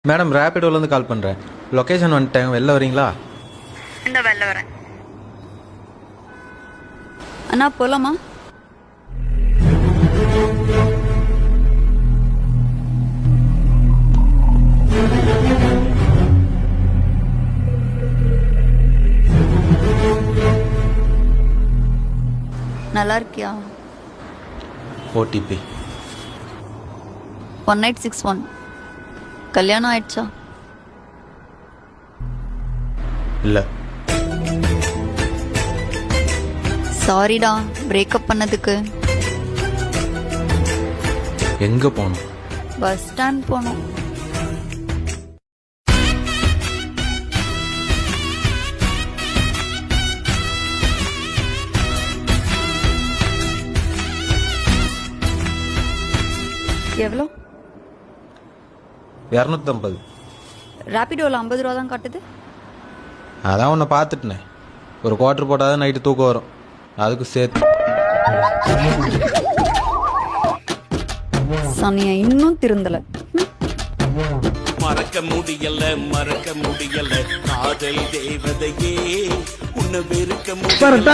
Madam ரேபிடோலேருந்து கால் பண்ணுறேன். Location வந்துட்டேன், வெளில வரீங்களா? இந்த வெளில வரேன். அண்ணா போலாமா? நல்லா இருக்கியா? ஓடிபி 1861. கல்யாணம் ஆயிடுச்சா? இல்லை. சாரிடா பிரேக்கப் பண்ணதுக்கு. எங்கே போகணும்? பஸ் ஸ்டாண்ட் போனோம். எவ்வளோ? 250. ரேபிடோவில் 50 ரூபா தான் காட்டுது. அதான் உன்னை பார்த்துட்டேனே, ஒரு குவார்டர் போட்டால் தான் நைட்டு தூக்கம் வரும், அதுக்கு சேர்த்து. சனியா இன்னும் திருந்தலை. மறக்க முடியல காதல் தேவதையே உன்னை வெறுக்க முடியல.